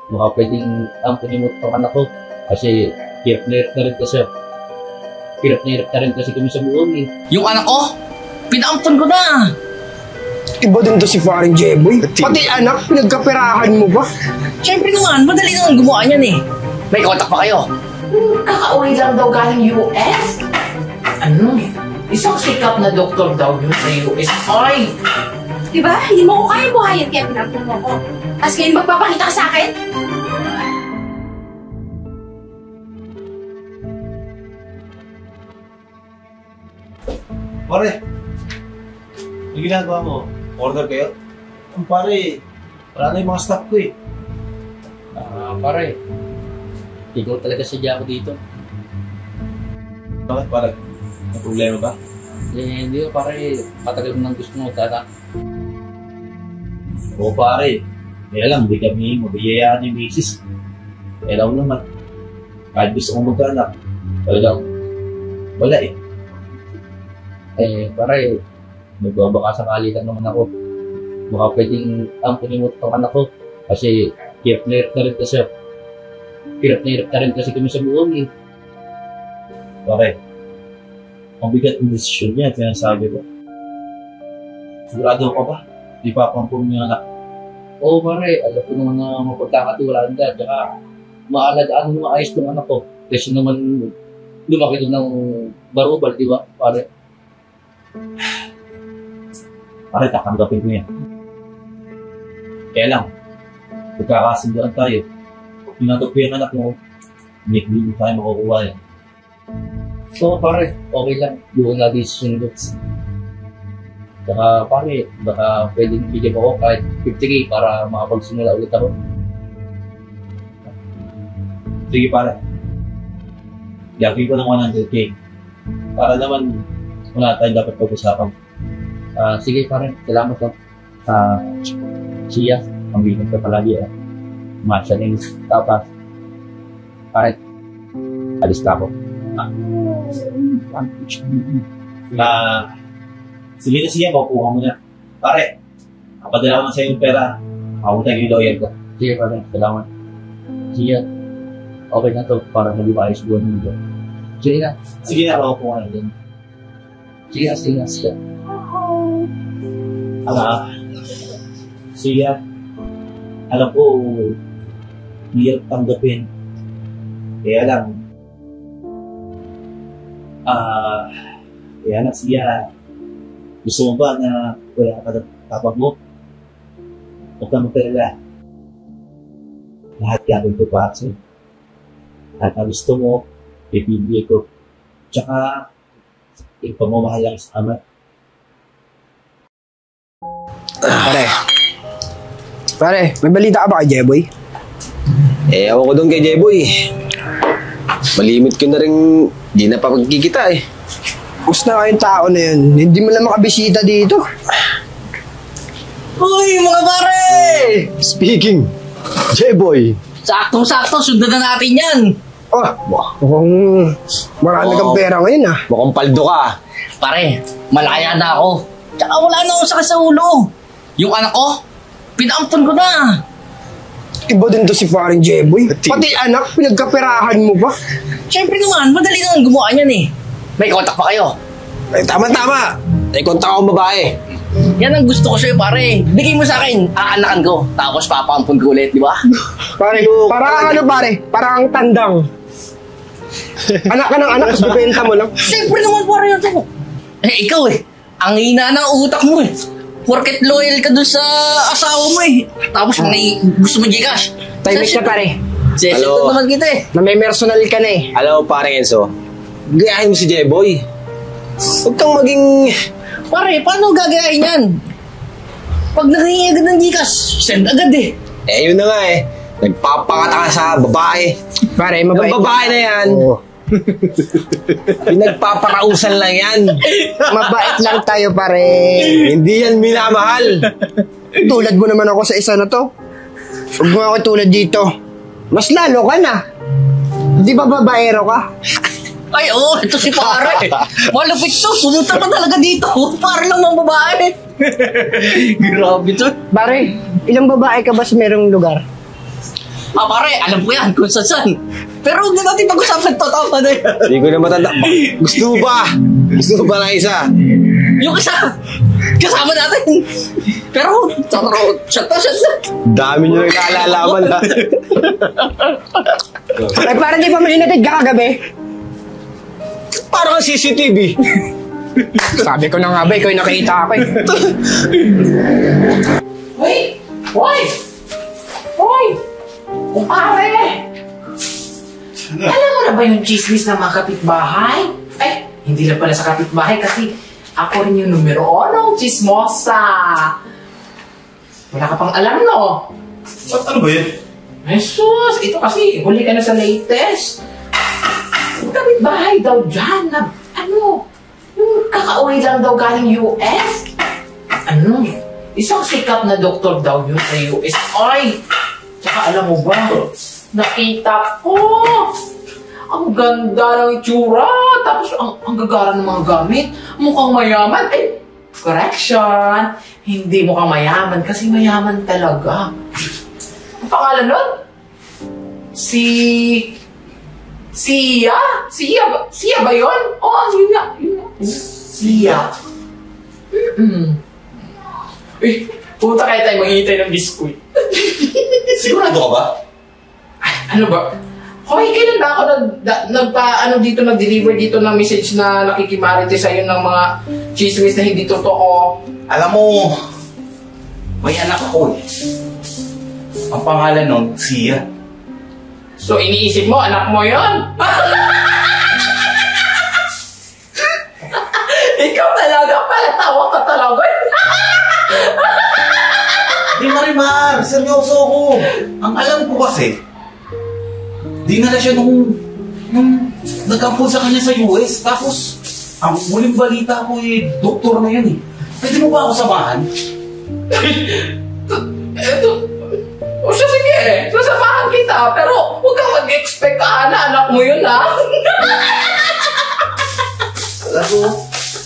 Baka pwedeng ampunin mo itong anak ko. Kasi hirap na hirap na rin kasi. Hirap na hirap na rin kasi kami sa buong eh. Yung anak ko, pinaampun ko na. Iba din to si paring Jeboy. Pati anak, pinagkaperahan mo ba? Siyempre naman, madali naman gumawa niyan eh. May kontak pa kayo? Kakauwi lang daw galing US? Ano? Isang sikat na doktor daw yun sa US. Ay! Diba? Hindi mo ko kaya buhayin kaya pinampun mo ko. Tapos ngayon magpapakita ka sa akin? Pare, yung ginagawa mo, order kayo? Pare, wala na yung mga staff ko eh. Pare, ikaw talaga sadya ako dito. Bakit pare? May problema ba? Hindi ko pare, matagal ko nang gusto mo magkaanak. Oo pare, kaya lang, hindi kami mabiyayaan yung basis. Kaya lang naman, kahit gusto kong magkaanak, talagang wala eh. Pare, nagbabaka sakali lang naman ako. Baka pwedeng ampunin mo itong anak ko. Kasi hirap na hirap na rin kasi. Hirap na hirap na rin kasi kami sa buong eh. Pare, ang bigat ng desisyon niya, kaya sabi ko. Sigurado ka ba? Di pa pampun yung anak. Oo pare, alam ko naman na mapagkakatiwalaan ka. Tsaka maalagaan mo maayos ng anak ko. Kasi naman lumaki doon ng barubal, di ba pare? Pare, tatanggapin ko yan. Kaya lang, pagkakasunduan tayo, pinatog ko yung anak mo, hindi ko tayo makukuha yan. So pare, okay lang. Doon natin susunod. Saka pare, baka pwedeng bigyan mo ako kahit 50K para makapagsimula ulit ako. Sige pare, gagawin ko ng 100K para naman wala tayong dapat pag-usapan. Sige pare, salamat lang. Siya, ang bilang ka palagi eh. Matcha na yung tapas. Pare, alis ka ako. Sige na siya, makukuha mo na. Pare, kapadala ko na sa'yo yung pera. Makakutay yung lawyer ko. Sige pare, salamat. Siya, okay na to para hindi maayos buwan mo dito. Sige na. Sige na, makukuha na din. Sige na. Sige, alam ko, hirap tanggapin. Kaya lang, siya, gusto mo ba na wala ka ng kapag mo? Huwag ka magpalala. Lahat gagawin ko pa sa'yo. Lahat na gusto mo, pipili ko. Tsaka, ipamamahal lang sa ama. Pare, may balita ka ba kay Jeboy? Ewan ko doon kay Jeboy. Malimit ko na rin, di na pa magkikita eh. Gusto na kayong tao na yun. Hindi mo lang makabisita dito. Uy, mga pare! Speaking, Jeboy. Saktong-sakto, sundan na natin yan. Mukhang marami kang pera ngayon ah. Mukhang paldo ka. Pare, malaya na ako. Tsaka wala na ako sakit sa ulo. Yung anak ko, pinaampun ko na. Iba din to si paring Jeboy. Pati anak, pinagkaperahan mo ba? Siyempre naman, madali naman gumawa niyan eh. May kontak pa kayo? Tama. May kontak akong babae. Yan ang gusto ko sa'yo, pare. Bigay mo sa akin, aanakan ko. Tapos papaampun ko ulit, di ba? Pare, parang tandang. Anak ka ng anak, tapos bibenta mo lang. Siyempre naman, pare na to. Ikaw eh, ang hina ng utak mo eh. Porket loyal ka doon sa asawa mo eh. Tapos may gusto mo Gcash. Timing ka pare. Session naman kita eh. Na may personal ka na eh. Alam mo pare Enzo, gayahin mo si Jeboy. Huwag kang maging... Pare, paano gagayahin yan? Pag nanghingi agad ng Gcash, send agad eh. Yun na nga eh. Nagpapakata ka sa babae. Pare, mabait. Yung babae na yan. Oo. Pinagpaparausan lang yan. Mabait lang tayo pare. Hindi yan minamahal. Tulad mo naman ako sa isa na to. Huwag mo ako tulad dito. Mas lalo ka na. Di ba babaero ka? Ay, oo, ito si pare. Malapit to, sumunta pa talaga dito. Para lang mga babae. Grabe to. Pare, ilang babae ka ba sa merong lugar? Pare, alam ko yan kung saan. Pero huwag na natin pag-usapan to, tama na yan. Hindi ko na matanda. Gusto mo ba? Gusto mo ba na isa? Yung isa, kasama natin. Pero, shut na. Dami nyo nang naalalaman ha. Ay, parang di pa malinatid kagabi. Parang CCTV. Sabi ko na nga ba, ikaw yung nakita ako eh. Wait! Hoy! Hoy! Kumpare! Alam mo na ba yung chismis ng mga kapitbahay? Ay, hindi lang pala sa kapitbahay kasi ako rin yung numero 1 chismosa. Wala ka pang alam, no? Ano ba yun? Jesus! Ito kasi, huli ka na sa latest. Yung kapitbahay daw dyan na, yung kakauwi lang daw galing US. Isang sikat na doktor daw yun sa US. Ay! Tsaka alam mo ba, nakita ko! Ang ganda ng itsura! Tapos ang gagara ng mga gamit. Mukhang mayaman. Ay, correction! Hindi mukhang mayaman kasi mayaman talaga. Ang pangalan nun? Siya? Siya ba yun? Oo, yun nga. Siya. Eh, pumunta kaya tayo maghihintay ng biskuit. Sigurado ka ba? Ay, ano ba? Hoy, kailan ba ako nag-deliver dito ng message na nakikimarite sa'yo ng mga chismis na hindi totoo? Alam mo, may anak ako eh. Ang pangalan nun, Sia. So, iniisip mo, anak mo yon? Ikaw talaga pala, tawa ka talaga. Di Marimar, seryoso ako. Ang alam ko kasi, dinala siya nung nagkampun sa kanya sa US. Tapos, ang muling balita ko eh, doktor na yun eh. Pwede mo ba ako samahan? Eto, o siya sige, sasamahan kita, pero huwag kang mag-expect ka na anak mo yun, ha? Alam ko,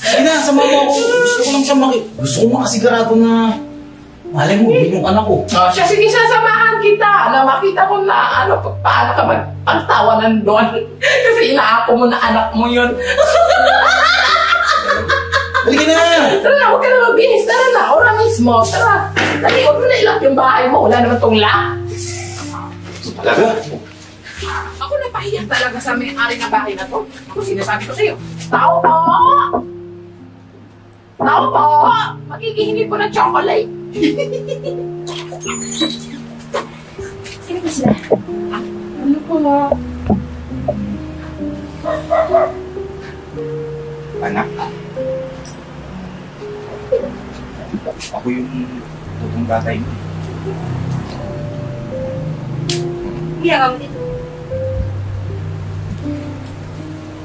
sige na, sama mo ako. Gusto ko lang siya gusto ko makasigurado na malay mo, yun yung anak ko. O siya sige, sasamahan kita na makita ko na paano ka magpagtawanan doon. Kasi inaako mo na anak mo yun. Halika na! Tara na, huwag ka na magbihis. Tara na, ora mismo. Tara. Dali, huwag mo na ilak yung bahay mo. Wala naman tong lock. Talaga? Ako napahiyak talaga sa may-ari ng bahay na to. Ako sinasabi ko sa'yo. Tao po! Tao po! Magkikihingi po ng chocolate. Sino ba sila? Ano po na? Anak. Ako yung tutong tatay mo. Ginagawa mo dito.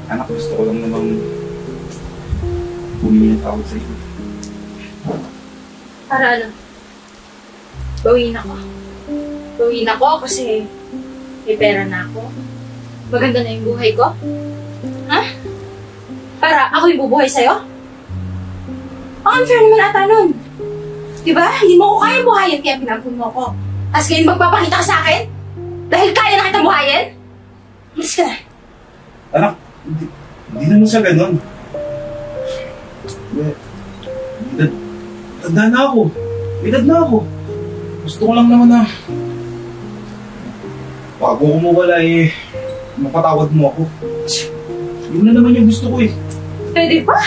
Anak, gusto ko lang namang humingi ng tawad sa iyo. Para ano? Bawiin ako. Bawiin ako kasi may pera na ako. Maganda na yung buhay ko. Ha? Para ako yung bubuhay sa'yo? Ang unfair naman ata nun. Diba? Hindi mo ko kaya buhayin kaya pinampun mo ko. Tapos ngayon magpapakita ka sa akin? Dahil kaya na kitang buhayin? Malis ka na. Anak, hindi naman siya ganun. Tanda na ako. Edad na ako. Gusto ko lang naman na bago ko mawala eh, mapatawad mo ako. Yun na naman yung gusto ko eh. Pwede ba?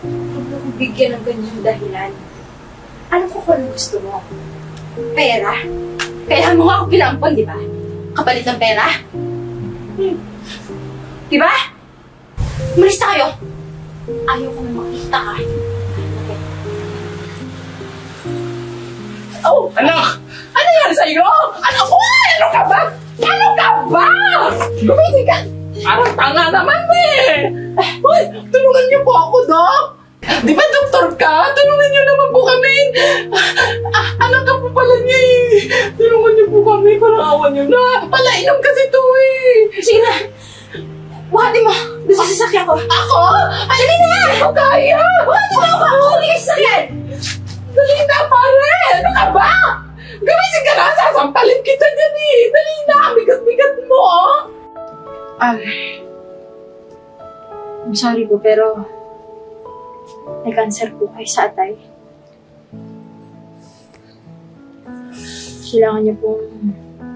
Huwag mo kong bigyan ng ganyang dahilan. Alam ko kung anong gusto mo. Pera. Kaya mo nga ako pinampon, di ba? Kapalit ng pera. Di ba? Umalis na kayo. Ayaw ko na makita ka. Oh, anak! Ano yan sa'yo? Anak ko! Ano ka ba? Ano ka ba? Gumising ka! Parang tanga naman eh! Uy, tulungan niyo po ako, Dok! Di ba doktor ka? Tulungan niyo naman po kami! Anak ka po pala niya eh! Tulungan niyo po kami, parang awan niyo na! Palainom kasi to eh! Sige na. Buhatin mo. Doon sa sasakyan ko. Ako? Ay, hindi na! Ako kaya! Buhatin mo ako! Huli ka sa sasakyan! Dali na, pare! Ano ka ba? Gamisin ka na, sasampalin kita dyan eh. Dali na, bigat-bigat mo. I'm sorry po, pero may cancer po kayo sa atay. Kailangan niyo pong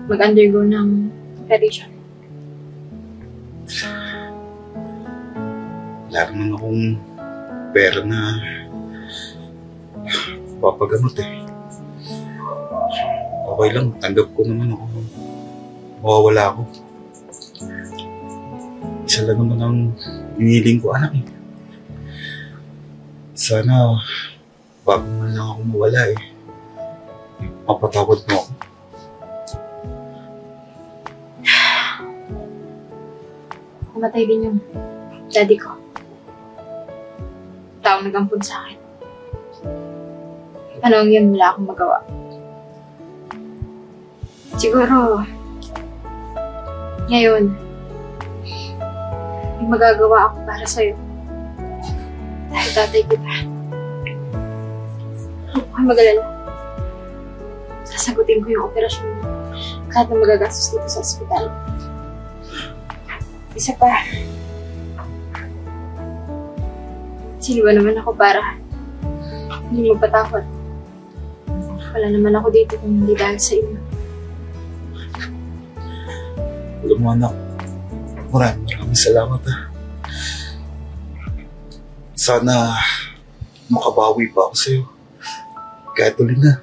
mag-undergo ng operation. Wala naman akong pera na papagamot eh. Okay lang, tanggap ko naman ako. Mawawala ako. Isa lang naman ang hinihiling ko, anak eh. Sana, bago man lang ako mawala eh, mapatawad mo ako. Namatay din yung daddy ko. Taong nagampun sa akin. Ano yun, wala akong magawa. Siguro, ngayon, may magagawa ako para sa'yo. Dahil tatay kita. Huwag kang mag-alala. Sasagutin ko yung operasyon mo. Lahat ng magagastos dito sa ospital. Isa pa. Sino ba naman ako para hindi magpatakot? Wala naman ako dito kung hindi dahil sa inyo. Alam mo anak, maraming salamat ha. Sana makabawi pa ako sa'yo. Kahit ulit na.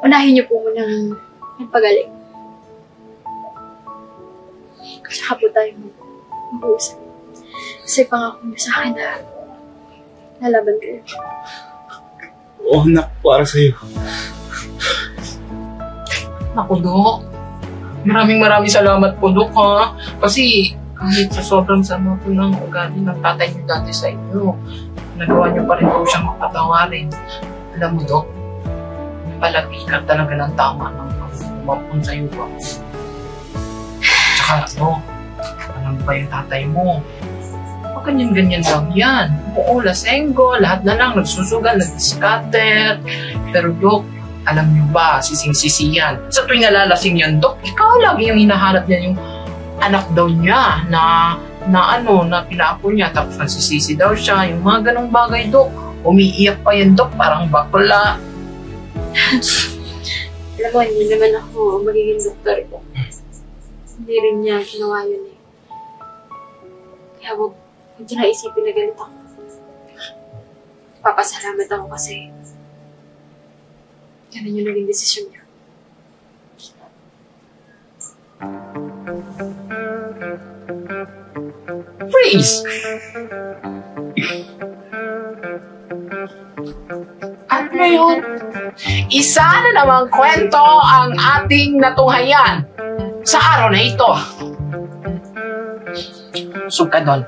Unahin niyo po munang magpagaling. Tsaka po tayo mag-uusap. Kasi pangako niyo sa akin na lalaban kayo. Oo anak, para sa'yo. Naku, Dok. Maraming salamat po, Dok, ha? Kasi kahit sa sobrang sama po ng ugali ng tatay niyo dati sa inyo, nagawa niyo pa rin po siyang makatawarin. Alam mo, Dok, palagi ka talaga ng tama ng umapon sa iyo ba? Tsaka, Dok, alam ba yung tatay mo? Huwag ganyan-ganyan lang yan. Oo, lasenggo, lahat na lang, nagsusugal, nag-scatter. Pero, Dok, alam niyo ba, sising-sisi yan. Sa tuwing nalalasing yan, Dok, ikaw lagi yung hinahanap niya yung anak daw niya na pinaapo niya. Tapos nagsisisi daw siya. Yung mga ganong bagay, Dok. Umiiyak pa yan, Dok. Parang bakla. Alam mo, hindi naman ako magiging doktor ko. Hindi rin niya ginawa yun eh. Kaya huwag niyo na isipin na galit ako. Papasalamat ako kasi ganun yung naging desisyon niya. Freeze! At ngayon, isa na namang kwento ang ating natunghayan sa araw na ito. Suka doon.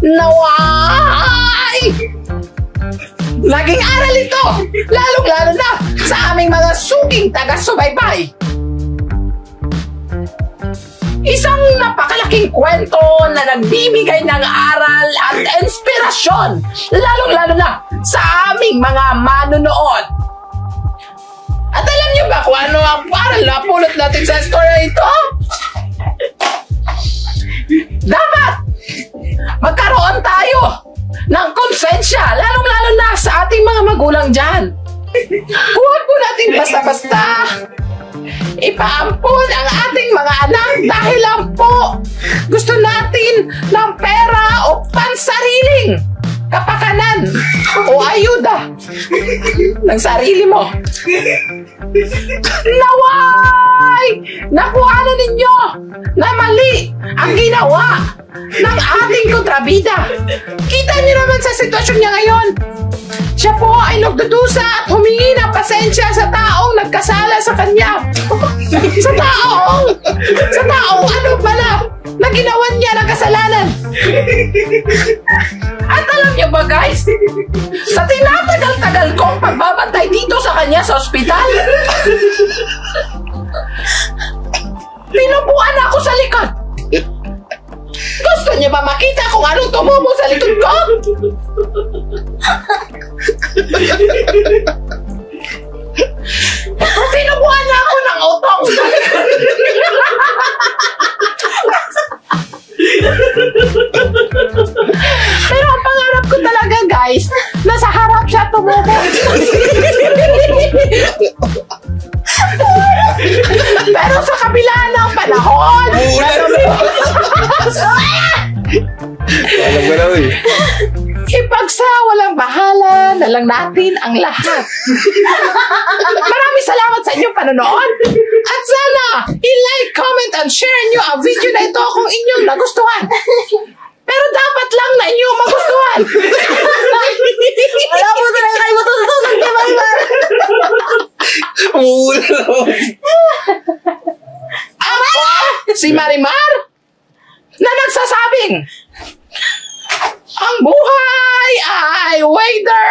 Naway! Naging aral ito, lalong-lalo na sa aming mga suging taga-subaybay. Isang napakalaking kwento na nagbibigay ng aral at inspirasyon, lalong-lalo na sa aming mga manunood. At alam niyo ba kung ano ang aral na pulot natin sa story ito? Dapat magkaroon tayo ng konsensya, lalong-lalo na sa ating mga magulang dyan. Huwag po natin basta-basta ipaampun ang ating mga anak dahil lang po gusto natin ng pera o pansariling kapakanan o ayuda ng sarili mo. Naway! Nakuhanan ninyo na mali ang ginawa ng ating kontrabida. Kita niyo naman sa sitwasyon niya ngayon. Siya po ay nagdudusa at humingi ng pasensya sa taong nagkasala sa kanya. Sa taong ano pala na ginawa niya ng kasalanan. At alam niyo ba guys, sa tinatagal-tagal kong pagbabantay dito sa kanya sa ospital, pinupuan ako sa likod. Sinubuhan niya ako ng utong. Pero ang pangarap ko talaga, guys, nasa harap siya tumubo. Pero sa kabila ng panahon, Alam ko na, uy. ipagsa walang bahala na lang natin ang lahat. Maraming salamat sa inyong panonood. At sana, i-like, comment, and share nyo ang video na ito kung inyong nagustuhan. Pero dapat lang na inyong magustuhan. Wala po talaga kayo matutunan kay Marimar. Ako, si Marimar, na nagsasabing, ang buhay ay waiter.